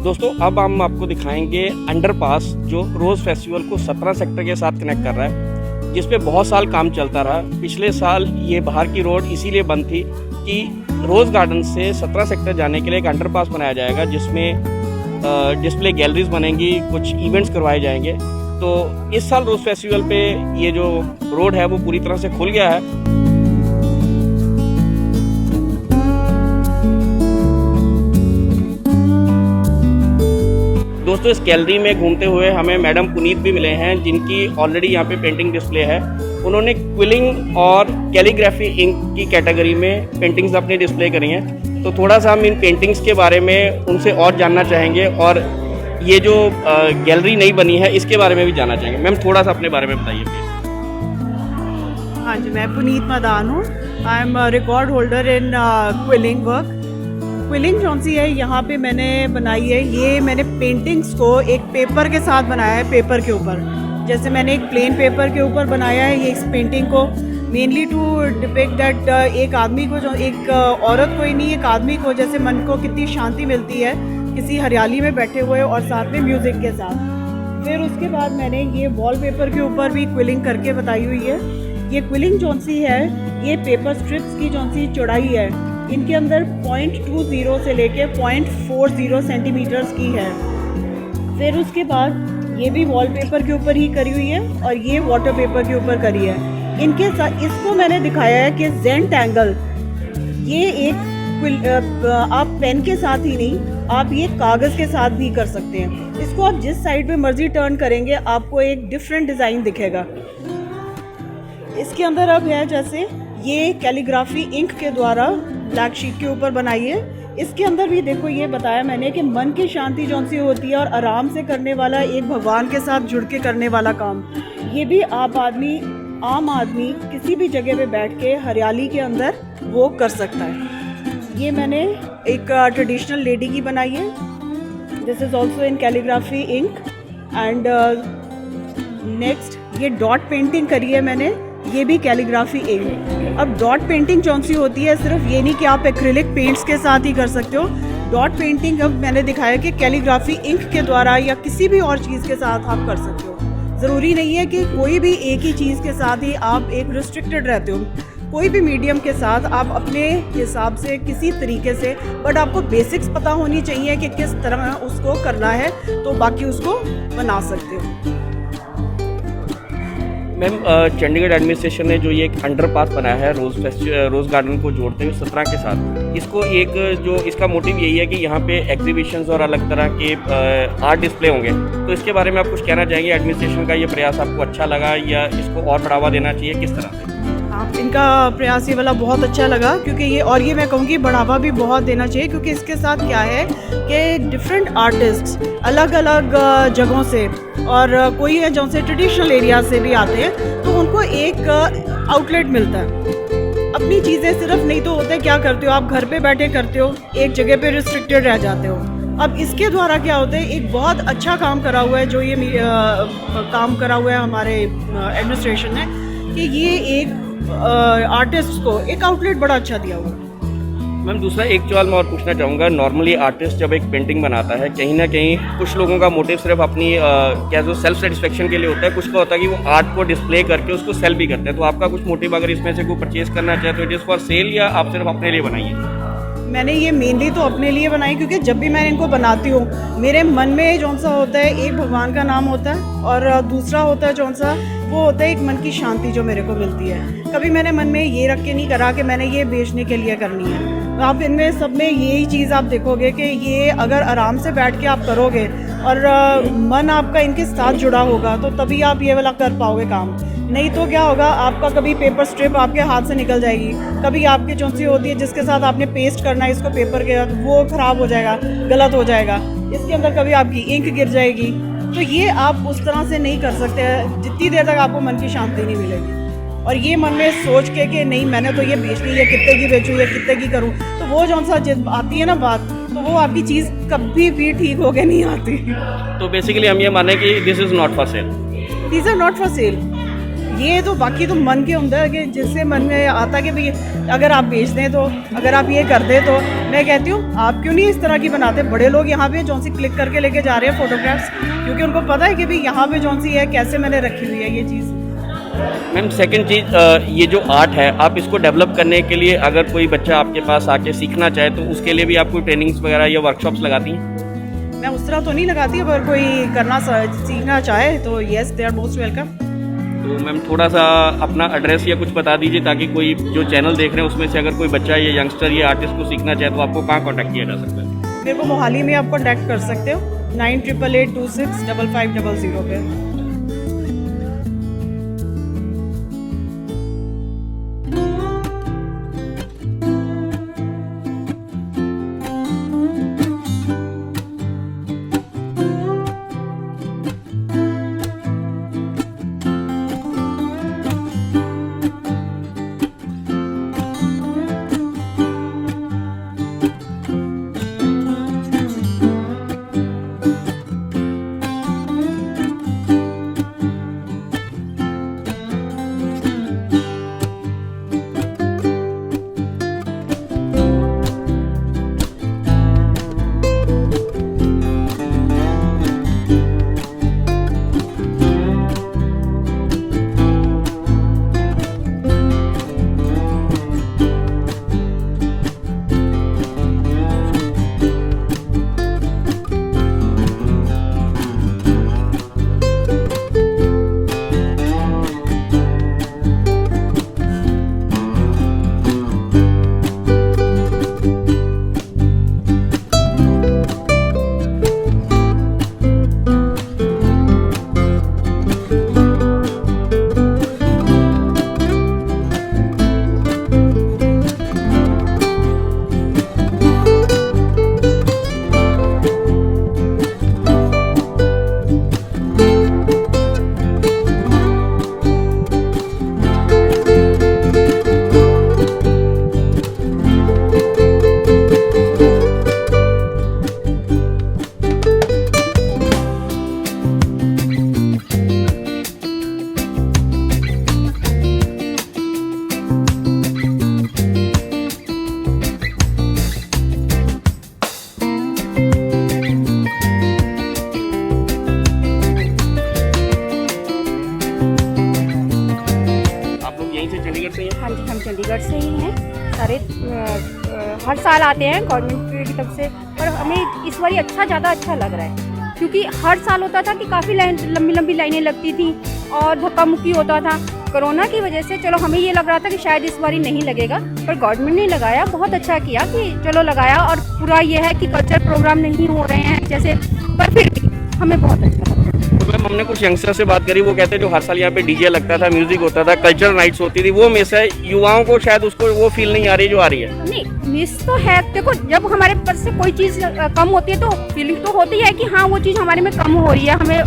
दोस्तों अब हम आपको दिखाएंगे अंडरपास जो रोज़ फेस्टिवल को 17 सेक्टर के साथ कनेक्ट कर रहा है, जिस पे बहुत साल काम चलता रहा। पिछले साल ये बाहर की रोड इसीलिए बंद थी कि रोज़ गार्डन से 17 सेक्टर जाने के लिए एक अंडरपास बनाया जाएगा, जिसमें डिस्प्ले गैलरीज बनेंगी, कुछ इवेंट्स करवाए जाएंगे। तो इस साल रोज़ फेस्टिवल पे ये जो रोड है वो पूरी तरह से खुल गया है। दोस्तों इस गैलरी में घूमते हुए हमें मैडम पुनीत भी मिले हैं, जिनकी ऑलरेडी यहाँ पे पेंटिंग डिस्प्ले है। उन्होंने क्विलिंग और कैलीग्राफी इंक की कैटेगरी में पेंटिंग्स अपनी डिस्प्ले करी हैं। तो थोड़ा सा हम इन पेंटिंग्स के बारे में उनसे और जानना चाहेंगे और ये जो गैलरी नई बनी है इसके बारे में भी जानना चाहेंगे। मैम थोड़ा सा अपने बारे में बताइए प्लीज। हाँ जी, मैं पुनीत मदान हूँ। I am record holder in quilling work. Quilling कौन सी है यहाँ पे मैंने बनाई है, ये मैंने पेंटिंग्स को एक पेपर के साथ बनाया है, पेपर के ऊपर। जैसे मैंने एक प्लेन पेपर के ऊपर बनाया है ये इस पेंटिंग को, मेनली टू डिपिक्ट दैट एक आदमी को, जो एक औरत को ही नहीं, एक आदमी को जैसे मन को कितनी शांति मिलती है किसी हरियाली में बैठे हुए और साथ में म्यूज़िक के साथ। फिर उसके बाद मैंने ये वॉलपेपर के ऊपर भी क्विलिंग करके बताई हुई है। ये क्विलिंग कौन सी है, ये पेपर स्ट्रिप्स की कौन सी चौड़ाई है, इनके अंदर 0.20 से लेके 0.40 सेंटीमीटर्स की है। फिर उसके बाद ये भी वॉलपेपर के ऊपर ही करी हुई है और ये वाटर पेपर के ऊपर करी है। इनके साथ इसको मैंने दिखाया है कि ज़ेंटैंगल, ये एक आप पेन के साथ ही नहीं, आप ये कागज़ के साथ भी कर सकते हैं। इसको आप जिस साइड पे मर्जी टर्न करेंगे आपको एक डिफरेंट डिज़ाइन दिखेगा। इसके अंदर अब है जैसे ये कैलीग्राफी इंक के द्वारा ब्लैक शीट के ऊपर बनाई है। इसके अंदर भी देखो ये बताया मैंने कि मन की शांति जौन सी होती है और आराम से करने वाला, एक भगवान के साथ जुड़ के करने वाला काम, ये भी आम आदमी किसी भी जगह पे बैठ के हरियाली के अंदर वो कर सकता है। ये मैंने एक ट्रेडिशनल लेडी की बनाई है। This is also in calligraphy ink. And next ये डॉट पेंटिंग करी है मैंने, ये भी कैलीग्राफी इंक। अब डॉट पेंटिंग कौन सी होती है, सिर्फ ये नहीं कि आप एक्रिलिक पेंट्स के साथ ही कर सकते हो। डॉट पेंटिंग अब मैंने दिखाया कि कैलीग्राफी इंक के द्वारा या किसी भी और चीज़ के साथ आप कर सकते हो। ज़रूरी नहीं है कि कोई भी एक ही चीज़ के साथ ही आप एक रिस्ट्रिक्टेड रहते हो। कोई भी मीडियम के साथ आप अपने हिसाब से किसी तरीके से, बट आपको बेसिक्स पता होनी चाहिए कि किस तरह उसको करना है, तो बाकी उसको बना सकते हो। मैम चंडीगढ़ एडमिनिस्ट्रेशन ने जो ये एक अंडरपास बनाया है रोज़ गार्डन को जोड़ते हुए 17 के साथ, इसको एक जो इसका मोटिव यही है कि यहाँ पे एग्जीबिशंस और अलग तरह के आर्ट डिस्प्ले होंगे। तो इसके बारे में आप कुछ कहना चाहेंगे? एडमिनिस्ट्रेशन का ये प्रयास आपको अच्छा लगा या इसको और बढ़ावा देना चाहिए, किस तरह से? इनका प्रयास ये वाला बहुत अच्छा लगा, क्योंकि ये मैं कहूँगी बढ़ावा भी बहुत देना चाहिए, क्योंकि इसके साथ क्या है कि डिफरेंट आर्टिस्ट अलग अलग जगहों से और कोई है जो से ट्रेडिशनल एरिया से भी आते हैं, तो उनको एक आउटलेट मिलता है। अपनी चीज़ें सिर्फ नहीं तो होता है, क्या करते हो आप घर पे बैठे करते हो, एक जगह पे रिस्ट्रिक्टेड रह जाते हो। अब इसके द्वारा क्या होता है, एक बहुत अच्छा काम करा हुआ है, जो ये काम करा हुआ है हमारे एडमिनिस्ट्रेशन ने, कि ये एक आर्टिस्ट को एक आउटलेट बड़ा अच्छा दिया हुआ है। मैम दूसरा एक सवाल मैं और पूछना चाहूँगा। नॉर्मली आर्टिस्ट जब एक पेंटिंग बनाता है, कहीं ना कहीं कुछ लोगों का मोटिव सिर्फ अपनी क्या जो सेल्फ सेटिस्फेक्शन के लिए होता है, कुछ का होता है कि वो आर्ट को डिस्प्ले करके उसको सेल भी करते हैं। तो आपका कुछ मोटिव अगर इसमें से कोई परचेज करना चाहे तो इट इज़ फॉर सेल या आप सिर्फ अपने लिए बनाइए? मैंने ये मेनली तो अपने लिए बनाई, क्योंकि जब भी मैं इनको बनाती हूँ मेरे मन में जौन सा होता है, एक भगवान का नाम होता है और दूसरा होता है जौन सा, वो होता है एक मन की शांति जो मेरे को मिलती है। कभी मैंने मन में ये रख के नहीं करा कि मैंने ये बेचने के लिए करनी है। आप इनमें सब में यही चीज़ आप देखोगे कि ये अगर आराम से बैठ के आप करोगे और मन आपका इनके साथ जुड़ा होगा, तो तभी आप ये वाला कर पाओगे काम। नहीं तो क्या होगा, आपका कभी पेपर स्ट्रिप आपके हाथ से निकल जाएगी, कभी आपकी जो सी होती है जिसके साथ आपने पेस्ट करना है इसको पेपर के साथ, वो ख़राब हो जाएगा, गलत हो जाएगा। इसके अंदर कभी आपकी इंक गिर जाएगी। तो ये आप उस तरह से नहीं कर सकते जितनी देर तक आपको मन की शांति नहीं मिलेगी। और ये मन में सोच के कि नहीं मैंने तो ये बेचनी है, कितने की बेचूँ या कितने की करूँ, तो वो जौन सा आती है ना बात, तो वो आपकी चीज़ कभी भी ठीक होके नहीं आती। तो बेसिकली हम ये माने कि this is not for sale. These are not for sale. ये तो बाकी तो मन के अंदर है कि जिससे मन में आता कि भाई अगर आप बेच दें तो, अगर आप ये कर दें तो। मैं कहती हूँ आप क्यों नहीं इस तरह की बनाते। बड़े लोग यहाँ पे जौन सी क्लिक करके लेके जा रहे हैं फोटोग्राफ्स, क्योंकि उनको पता है कि भाई यहाँ पे जौन सी है कैसे मैंने रखी हुई है ये चीज़। मैम सेकंड चीज़, ये जो आर्ट है आप इसको डेवलप करने के लिए अगर कोई बच्चा आपके पास आके सीखना चाहे तो उसके लिए भी आप कोई ट्रेनिंग्स वगैरह या वर्कशॉप्स लगाती हैं? मैं उस तरह तो नहीं लगाती, अगर कोई करना सीखना चाहे तो yes, they are most welcome. तो मैम थोड़ा सा अपना एड्रेस या कुछ बता दीजिए ताकि कोई जो चैनल देख रहे हैं उसमें से अगर कोई बच्चा या यंगस्टर या आर्टिस्ट को सीखना चाहे तो आपको कहाँ कॉन्टैक्ट किया जा सकता है? मेरे को मोहाली में आप कॉन्टैक्ट कर सकते हो 9888265500 पे। हाँ जी, हम चंडीगढ़ से ही हैं सारे। हर साल आते हैं गवर्नमेंट की तरफ से, पर हमें इस बार अच्छा ज़्यादा अच्छा लग रहा है, क्योंकि हर साल होता था कि काफ़ी लंबी लंबी लाइनें लगती थी और धक्का मुक्की होता था। कोरोना की वजह से चलो हमें ये लग रहा था कि शायद इस बार नहीं लगेगा, पर गवर्नमेंट ने लगाया, बहुत अच्छा किया कि चलो लगाया। और पूरा ये है कि कल्चर प्रोग्राम नहीं हो रहे हैं जैसे, पर फिर भी हमें बहुत अच्छा लगा। तो मैम हमने कुछ यंगस्टर से बात करी, वो कहते हैं जो हर साल यहाँ पे डीजे लगता था, म्यूजिक होता था, कल्चरल नाइट्स होती थी, वो मिस है युवाओं को, शायद उसको वो फील नहीं आ रही जो आ रही है। नहीं, मिस तो है। देखो जब हमारे पास से कोई चीज़ कम होती है तो फीलिंग तो होती है कि हाँ वो चीज़ हमारे में कम हो रही है, हमें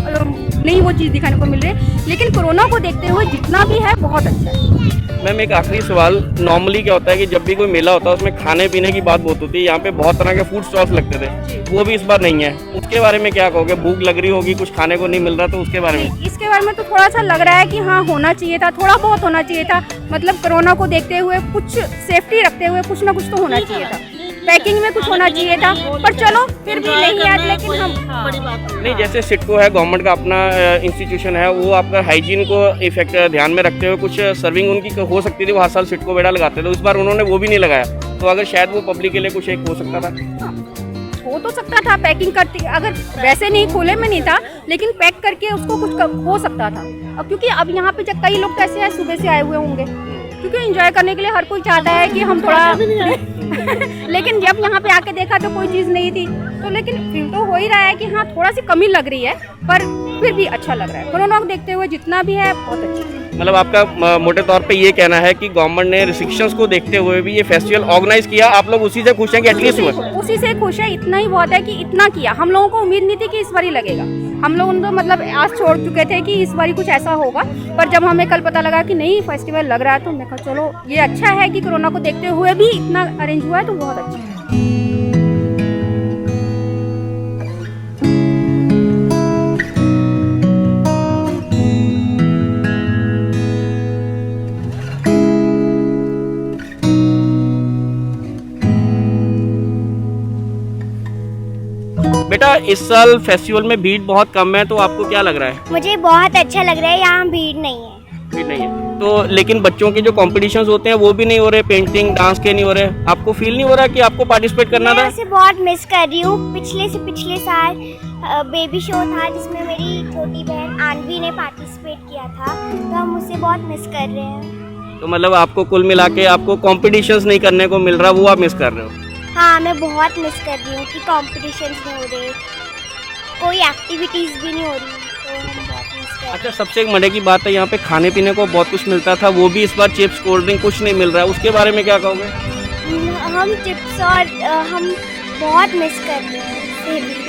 नहीं वो चीज़ दिखाने को मिल रही है। लेकिन कोरोना को देखते हुए जितना भी है बहुत अच्छा है। मैम एक आखिरी सवाल, नॉर्मली क्या होता है कि जब भी कोई मेला होता है उसमें खाने पीने की बात बहुत होती है, यहाँ पे बहुत तरह के फूड स्टॉल्स लगते थे, वो भी इस बार नहीं है, उसके बारे में क्या कहोगे? भूख लग रही होगी, कुछ खाने को नहीं मिल रहा, तो उसके बारे में? इसके बारे में तो थोड़ा सा लग रहा है कि हाँ होना चाहिए था, थोड़ा बहुत होना चाहिए था। मतलब कोरोना को देखते हुए कुछ सेफ्टी रखते हुए कुछ ना कुछ तो होना चाहिए था, पैकिंग में कुछ होना चाहिए था, पर चलो फिर भी नहीं याद। लेकिन हम नहीं, जैसे सिडको है, गवर्नमेंट का अपना इंस्टीट्यूशन है, वो आपका हाइजीन को इफेक्ट ध्यान में रखते हुए कुछ सर्विंग उनकी हो सकती थी, वो हर साल सिडको बेड़ा लगाते थे, इस बार उन्होंने वो भी नहीं लगाया, तो अगर शायद वो पब्लिक के लिए कुछ एक हो सकता था। हो तो सकता था, पैकिंग करती, अगर वैसे नहीं खुले में नहीं था लेकिन पैक करके उसको कुछ हो सकता था। अब क्योंकि अब यहाँ पे जब कई लोग कैसे हैं, सुबह से आए हुए होंगे, क्योंकि एंजॉय करने के लिए हर कोई चाहता है कि हम थोड़ा लेकिन जब यहाँ पे आके देखा तो कोई चीज़ नहीं थी, तो लेकिन फील तो हो ही रहा है कि हाँ थोड़ा सी कमी लग रही है, पर फिर भी अच्छा लग रहा है। कोरोना को देखते हुए जितना भी है बहुत अच्छा है। मतलब आपका मोटे तौर पे ये कहना है कि गवर्नमेंट ने रिस्ट्रिक्शंस को देखते हुए भी ये फेस्टिवल ऑर्गेनाइज किया, आप लोग उसी से खुश हैं कि एटलीस्ट हुआ? उसी से खुश है, इतना ही बहुत है कि इतना किया। हम लोगों को उम्मीद नहीं थी कि इस बार ही लगेगा, हम लोग तो मतलब आज छोड़ चुके थे कि इस बार कुछ ऐसा होगा, पर जब हमें कल पता लगा कि नहीं फेस्टिवल लग रहा है तो मैं कहा चलो ये अच्छा है कि कोरोना को देखते हुए भी इतना अरेंज हुआ है, तो बहुत अच्छा है। बेटा इस साल फेस्टिवल में भीड़ बहुत कम है, तो आपको क्या लग रहा है? मुझे बहुत अच्छा लग रहा है, यहाँ भीड़ नहीं है। भीड़ नहीं है तो, लेकिन बच्चों के जो कॉम्पिटिशंस होते हैं वो भी नहीं हो रहे, पेंटिंग डांस के नहीं हो रहे, आपको फील नहीं हो रहा कि आपको पार्टिसिपेट करना मैं था? उसे बहुत मिस कर रही हूँ। पिछले से पिछले साल बेबी शो था जिसमें मेरी छोटी बहन आनवी ने पार्टिसिपेट किया था, तो हम उसे बहुत मिस कर रहे हैं। तो मतलब आपको कुल मिला के आपको कॉम्पिटिशंस नहीं करने को मिल रहा, वो आप मिस कर रहे हो? हाँ, मैं बहुत मिस कर रही हूँ कि कॉम्पिटिशन्स नहीं हो रहे, कोई एक्टिविटीज़ भी नहीं हो रही, तो हम बहुत मिस कर रहे हैं। अच्छा, सबसे एक मजे की बात है, यहाँ पे खाने पीने को बहुत कुछ मिलता था, वो भी इस बार चिप्स कोल्ड ड्रिंक कुछ नहीं मिल रहा है, उसके बारे में क्या कहोगे? हम चिप्स और हम बहुत मिस कर रहे हैं उसे भी।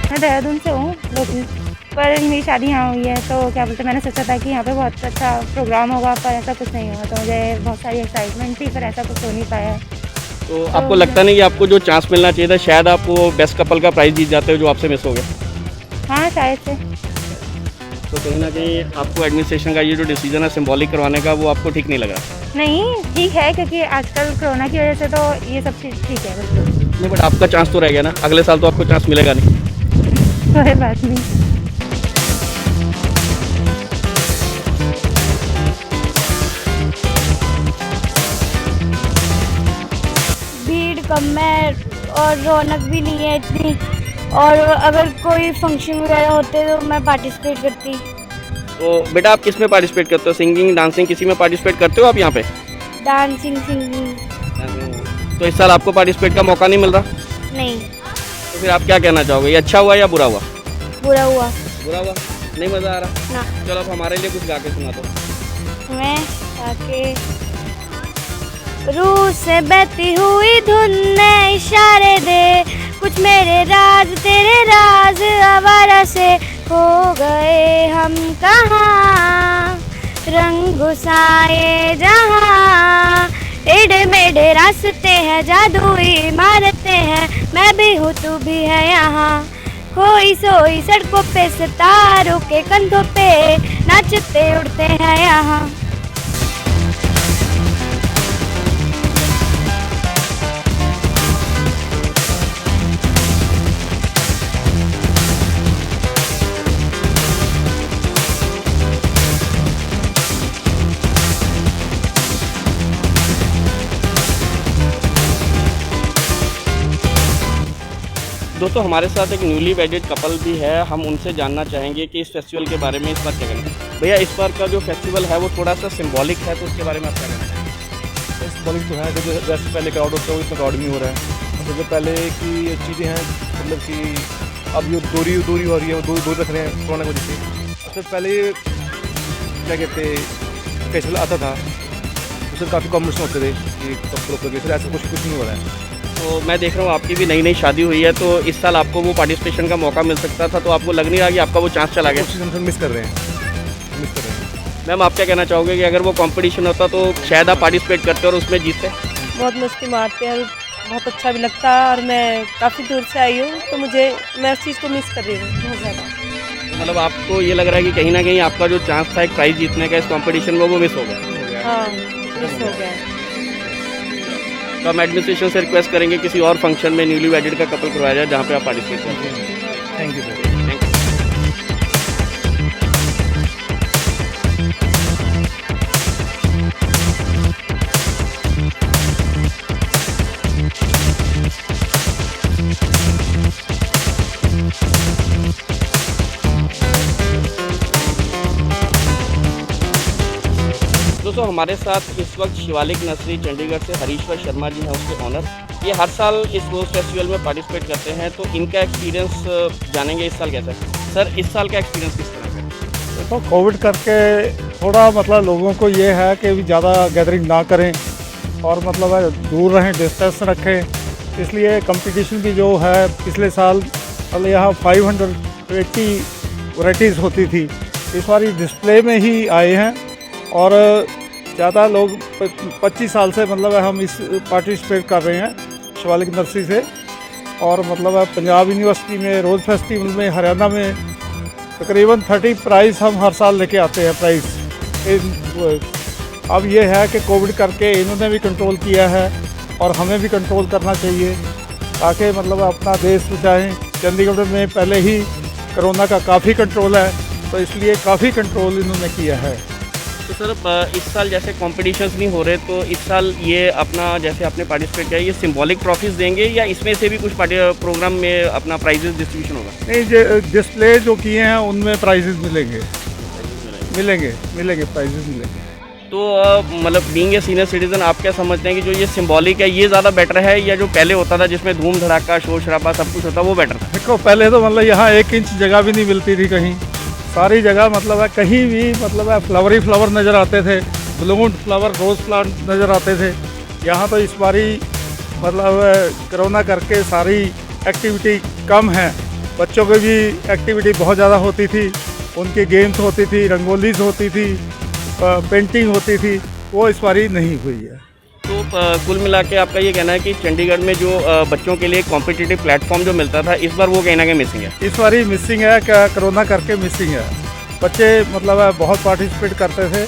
मैं देहरादून से हूँ लोकल, पर मेरी शादी यहाँ हुई है, तो क्या बोलते हैं, मैंने सोचा था कि यहाँ पे बहुत अच्छा प्रोग्राम होगा, पर ऐसा कुछ नहीं हुआ, तो मुझे बहुत सारी एक्साइटमेंट थी, पर ऐसा कुछ हो नहीं पाया। तो आपको लगता नहीं कि आपको जो चांस मिलना चाहिए था, शायद आप वो बेस्ट कपल का प्राइज जीत जाते हो जो आपसे मिस हो गया? हाँ, शायद से। तो कहीं ना कहीं आपको एडमिनिस्ट्रेशन का ये जो डिसीजन है सिंबॉलिक करवाने का, वो आपको ठीक नहीं लगा? नहीं, ठीक है, क्योंकि आजकल कोरोना की वजह से तो ये सब चीज़ ठीक है, बिल्कुल। नहीं, बट आपका चांस तो रह गया ना, अगले साल तो आपको चांस मिलेगा नहीं। कोई बात नहीं। भीड़ कम है और रौनक भी नहीं है इतनी, और अगर कोई फंक्शन वगैरह होते तो मैं पार्टिसिपेट करती। तो बेटा आप किस में पार्टिसिपेट करते हो? सिंगिंग, डांसिंग, किसी में पार्टिसिपेट करते हो आप यहाँ पे? डांसिंग, सिंगिंग तो इस साल आपको पार्टिसिपेट का मौका नहीं मिल रहा, नहीं। तो फिर आप क्या कहना चाहोगे, ये अच्छा हुआ या बुरा हुआ? बुरा हुआ बुरा हुआ, नहीं मज़ा आ रहा? ना। चलो आप हमारे लिए कुछ गा के सुना दो। मैं आके रूह से बहती हुई धुन ने इशारे दे, कुछ मेरे राज तेरे राज आवारा से खो गए हम कहाँ, रंग गुसाए जहाँ, टेढ़े मेढ़े रास्ते हैं, जादुई इमारतें हैं, मैं भी हूँ तू भी है यहाँ, खोई सोई सड़कों पे सितारों के कंधों पे नाचते उड़ते हैं यहाँ। दोस्तों हमारे साथ एक न्यूली वेडेड कपल भी है, हम उनसे जानना चाहेंगे कि इस फेस्टिवल के बारे में इस बार क्या कहना है। भैया इस बार का जो फेस्टिवल है वो थोड़ा सा सिंबॉलिक है, तो उसके बारे में आप क्या कहना चाहेंगे? सिंबॉलिक तो है, जो जैसे पहले क्राउड होता है वो इतना क्राउड नहीं हो रहा है, जैसे पहले की चीज़ें हैं, मतलब कि अब जो दूरी हो रही है वो दूर रख रहे हैं कोरोना की वजह से। सबसे पहले क्या कहते फेस्टिवल आता था उसमें काफ़ी कॉम्पिटिशन होते थे कि कपड़ों के, ऐसा कुछ नहीं हो रहा है। तो मैं देख रहा हूँ आपकी भी नई नई शादी हुई है, तो इस साल आपको वो पार्टिसिपेशन का मौका मिल सकता था, तो आपको लग नहीं रहा कि आपका वो चांस चला गया? उस चीज़ हम मिस कर रहे हैं। मैम आप क्या कहना चाहोगे कि अगर वो कंपटीशन होता तो शायद आप पार्टिसिपेट करते और उसमें जीतते? बहुत मस्ती मारते हैं और बहुत अच्छा भी लगता है, और मैं काफ़ी दूर से आई हूँ, तो मैं उस चीज़ को मिस कर रही हूँ बहुत ज़्यादा। मतलब आपको ये लग रहा है कि कहीं ना कहीं आपका जो चांस था एक प्राइज जीतने का इस कंपटीशन में वो मिस हो गया? हाँ, मिस हो गया है। तो हम एडमिनिस्ट्रेशन से रिक्वेस्ट करेंगे किसी और फंक्शन में न्यूली वेडेड का कपल करवाया जाए जहाँ पे आप पार्टिसिपेट करते हैं। Thank you sir. Thank you. दोस्तों हमारे साथ इस वक्त शिवालिक नर्सरी चंडीगढ़ से हरीश्वर शर्मा जी हैं, उसके ऑनर। ये हर साल इस रोज़ फेस्टिवल में पार्टिसिपेट करते हैं, तो इनका एक्सपीरियंस जानेंगे इस साल कैसा है। सर इस साल का एक्सपीरियंस किस तरह का है? देखो कोविड करके थोड़ा मतलब लोगों को ये है कि भी ज़्यादा गैदरिंग ना करें और मतलब है दूर रहें, डिस्टेंस रखें, इसलिए कंपटीशन भी जो है पिछले साल मतलब यहाँ 580 वैराइटीज़ होती थी, इस बार डिस्प्ले में ही आए हैं और ज़्यादा लोग 25 साल से मतलब हम इस पार्टिसिपेट कर रहे हैं शिवालिक नर्सरी से, और मतलब पंजाब यूनिवर्सिटी में रोज़ फेस्टिवल में, हरियाणा में तकरीबन 30 प्राइज़ हम हर साल लेके आते हैं प्राइज़। अब ये है कि कोविड करके इन्होंने भी कंट्रोल किया है और हमें भी कंट्रोल करना चाहिए ताकि मतलब अपना देश बचाएं। चंडीगढ़ में पहले ही कोरोना का काफ़ी कंट्रोल है, तो इसलिए काफ़ी कंट्रोल इन्होंने किया है। तो सर इस साल जैसे कॉम्पिटिशन्स नहीं हो रहे, तो इस साल ये अपना जैसे आपने पार्टिसिपेट किया, ये सिंबॉलिक ट्रॉफीज़ देंगे या इसमें से भी कुछ प्रोग्राम में अपना प्राइजेस डिस्ट्रीब्यूशन होगा? नहीं, डिस्प्ले जो किए हैं उनमें प्राइजेस मिलेंगे प्राइजेस मिलेंगे। तो मतलब बीइंग ए सीनियर सिटीजन आप क्या समझते हैं कि जो ये सिंबॉलिक है ये ज़्यादा बेटर है या जो पहले होता था जिसमें धूम धड़ाका शोर शराबा सब कुछ होता वो बेटर था? देखो, पहले तो मतलब यहाँ 1 इंच जगह भी नहीं मिलती थी कहीं, सारी जगह मतलब है कहीं भी मतलब है फ्लावर नज़र आते थे, बलून फ्लावर, रोज़ प्लांट नज़र आते थे। यहाँ तो इस बारी मतलब कोरोना करके सारी एक्टिविटी कम है। बच्चों की भी एक्टिविटी बहुत ज़्यादा होती थी, उनकी गेम्स होती थी, रंगोलीज होती थी, पेंटिंग होती थी, वो इस बारी नहीं हुई है। तो कुल मिला के आपका ये कहना है कि चंडीगढ़ में जो बच्चों के लिए कॉम्पिटिटिव प्लेटफॉर्म जो मिलता था इस बार वो कहीं ना कहीं मिसिंग है? इस बारी मिसिंग है, क्या कोरोना करके मिसिंग है। बच्चे मतलब है बहुत पार्टिसिपेट करते थे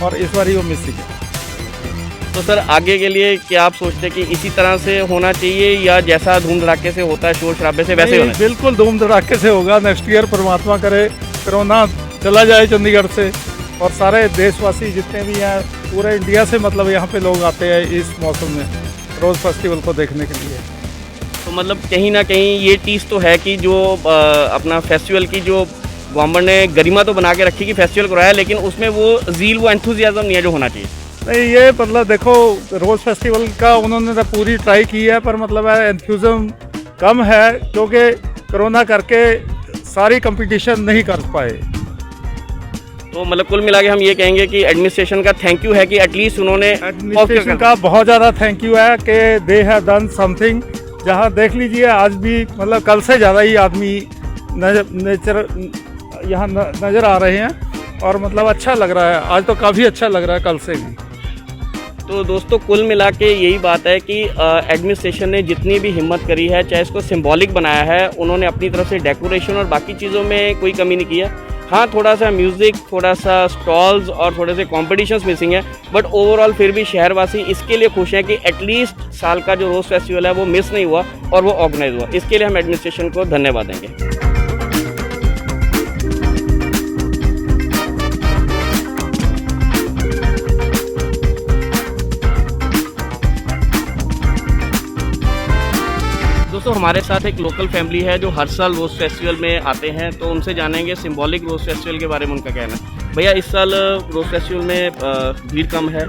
और इस बारी वो मिसिंग है। तो सर आगे के लिए क्या आप सोचते हैं कि इसी तरह से होना चाहिए या जैसा धूम धड़ाके से होता है शोर शराबे से वैसे होना चाहिए? बिल्कुल धूम धड़ाके से होगा। नेक्स्ट ईयर परमात्मा करे कोरोना चला जाए चंडीगढ़ से और सारे देशवासी जितने भी हैं पूरे इंडिया से मतलब यहाँ पे लोग आते हैं इस मौसम में रोज़ फेस्टिवल को देखने के लिए। तो मतलब कहीं ना कहीं ये चीज़ तो है कि जो अपना फेस्टिवल की जो गवर्नमेंट ने गरिमा तो बना के रखी कि फेस्टिवल कराया, लेकिन उसमें वो ज़ील वो एंथुजियाज्म नहीं है जो होना चाहिए। नहीं, ये मतलब देखो रोज़ फेस्टिवल का उन्होंने तो पूरी ट्राई की है, पर मतलब है एंथुजियाज्म कम है क्योंकि कोरोना करके सारी कंपटीशन नहीं कर पाए। तो मतलब कुल मिला के हम ये कहेंगे कि एडमिनिस्ट्रेशन का थैंक यू है कि एटलीस्ट उन्होंने एडमिनिस्ट्रेशन का बहुत ज़्यादा थैंक यू है कि दे हैव डन समथिंग। जहाँ देख लीजिए आज भी मतलब कल से ज़्यादा ही आदमी नेचर यहाँ नज़र आ रहे हैं और मतलब अच्छा लग रहा है। आज तो काफ़ी अच्छा लग रहा है कल से भी। तो दोस्तों कुल मिला के यही बात है कि एडमिनिस्ट्रेशन ने जितनी भी हिम्मत करी है, चाहे इसको सिंबॉलिक बनाया है, उन्होंने अपनी तरफ से डेकोरेशन और बाकी चीज़ों में कोई कमी नहीं की है। हाँ, थोड़ा सा म्यूज़िक, थोड़ा सा स्टॉल्स और थोड़े से कॉम्पिटिशन्स मिसिंग है, बट ओवरऑल फिर भी शहरवासी इसके लिए खुश हैं कि एटलीस्ट साल का जो रोज़ फेस्टिवल है वो मिस नहीं हुआ और वो ऑर्गेनाइज हुआ। इसके लिए हम एडमिनिस्ट्रेशन को धन्यवाद देंगे। दोस्तों हमारे साथ एक लोकल फैमिली है जो हर साल रोज़ फेस्टिवल में आते हैं, तो उनसे जानेंगे सिंबॉलिक रोज़ फेस्टिवल के बारे में उनका कहना है। भैया, इस साल रोज़ फेस्टिवल में भीड़ कम है,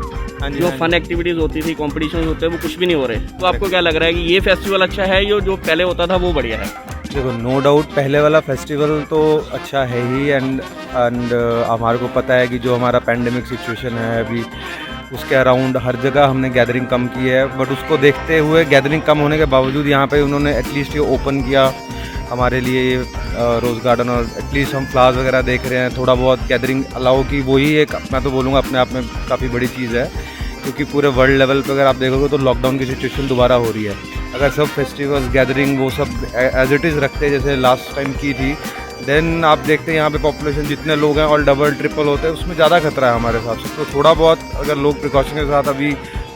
जो फन एक्टिविटीज़ होती थी, कॉम्पिटिशन होते हैं, वो कुछ भी नहीं हो रहे, तो आपको क्या लग रहा है कि ये फेस्टिवल अच्छा है या जो पहले होता था वो बढ़िया है? देखो, नो डाउट पहले वाला फेस्टिवल तो अच्छा है ही एंड हमारे को पता है कि जो हमारा पैंडेमिक सिचुएशन है अभी उसके अराउंड हर जगह हमने गैदरिंग कम की है, बट उसको देखते हुए गैदरिंग कम होने के बावजूद यहाँ पे उन्होंने एटलीस्ट ये ओपन किया हमारे लिए ये रोज़ गार्डन, और एटलीस्ट हम फ्लावर्स वगैरह देख रहे हैं, थोड़ा बहुत गैदरिंग अलाउ की, वही एक मैं तो बोलूँगा अपने आप में काफ़ी बड़ी चीज़ है। क्योंकि पूरे वर्ल्ड लेवल पे अगर आप देखोगे तो लॉकडाउन की सिचुएशन दोबारा हो रही है। अगर सब फेस्टिवल्स गैदरिंग वो सब एज इट इज़ रखते जैसे लास्ट टाइम की थी, देन आप देखते हैं यहाँ पे पॉपुलेशन जितने लोग हैं और डबल ट्रिपल होते हैं, उसमें ज़्यादा खतरा है हमारे हिसाब से। तो थोड़ा बहुत अगर लोग प्रिकॉशन के साथ अभी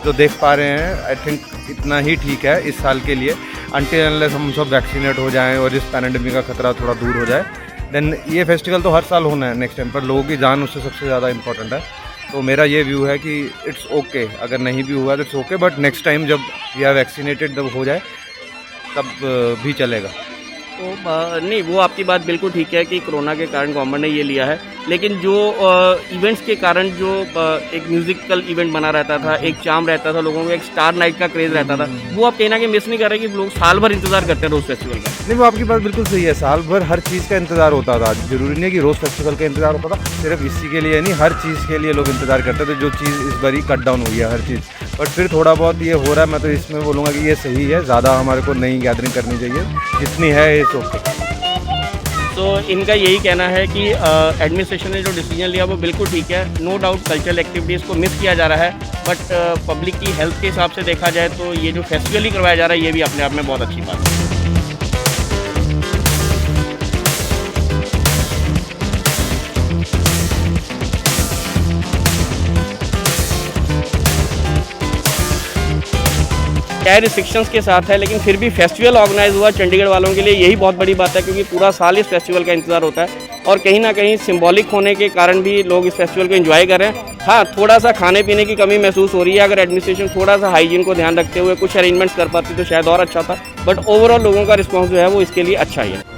जो देख पा रहे हैं, आई थिंक इतना ही ठीक है इस साल के लिए, अनटिल अनलेस हम सब वैक्सीनेट हो जाएं और इस पैंडेमिक का खतरा थोड़ा दूर हो जाए। देन ये फेस्टिवल तो हर साल होना है नेक्स्ट टाइम, पर लोगों की जान उससे सबसे ज़्यादा इंपॉर्टेंट है। तो मेरा ये व्यू है कि इट्स ओके, अगर नहीं भी हुआ तो it's okay, but next time जब वी आर वैक्सीनेटेड जब हो जाए तब भी चलेगा। तो नहीं, वो आपकी बात बिल्कुल ठीक है कि कोरोना के कारण गवर्नमेंट ने ये लिया है, लेकिन जो इवेंट्स के कारण जो एक म्यूजिकल इवेंट बना रहता था, एक चार्म रहता था, लोगों को एक स्टार नाइट का क्रेज़ रहता था, वो आप कहीं ना कहीं मिस नहीं कर रहे कि लोग साल भर इंतजार करते हैं रोज़ फेस्टिवल का? नहीं, वो आपकी बात बिल्कुल सही है, साल भर हर चीज़ का इंतज़ार होता था। जरूरी नहीं है कि रोज़ फेस्टिवल का इंतज़ार होता था, सिर्फ इसी के लिए नहीं, हर चीज़ के लिए लोग इंतज़ार करते थे, जो चीज़ इस बार ही कट डाउन हुई है हर चीज़। बट फिर थोड़ा बहुत ये हो रहा है, मैं तो इसमें बोलूँगा कि ये सही है, ज़्यादा हमारे को नई गैदरिंग करनी चाहिए, जितनी है इट्स ओके। तो इनका यही कहना है कि एडमिनिस्ट्रेशन ने जो डिसीजन लिया वो बिल्कुल ठीक है। नो डाउट कल्चरल एक्टिविटीज़ को मिस किया जा रहा है, बट पब्लिक की हेल्थ के हिसाब से देखा जाए तो ये जो फेस्टिवल ही करवाया जा रहा है ये भी अपने आप में बहुत अच्छी बात है। चाहे रिस्ट्रिक्शंस के साथ है, लेकिन फिर भी फेस्टिवल ऑर्गेनाइज हुआ चंडीगढ़ वालों के लिए, यही बहुत बड़ी बात है, क्योंकि पूरा साल इस फेस्टिवल का इंतजार होता है और कहीं ना कहीं सिंबॉलिक होने के कारण भी लोग इस फेस्टिवल को एंजॉय कर रहे हैं। हाँ, थोड़ा सा खाने पीने की कमी महसूस हो रही है, अगर एडमिनिस्ट्रेशन थोड़ा सा हाइजीन को ध्यान रखते हुए कुछ अरेंजमेंट्स कर पाती तो शायद और अच्छा था, बट ओवरऑल लोगों का रिस्पॉन्स जो है वो इसके लिए अच्छा ही है।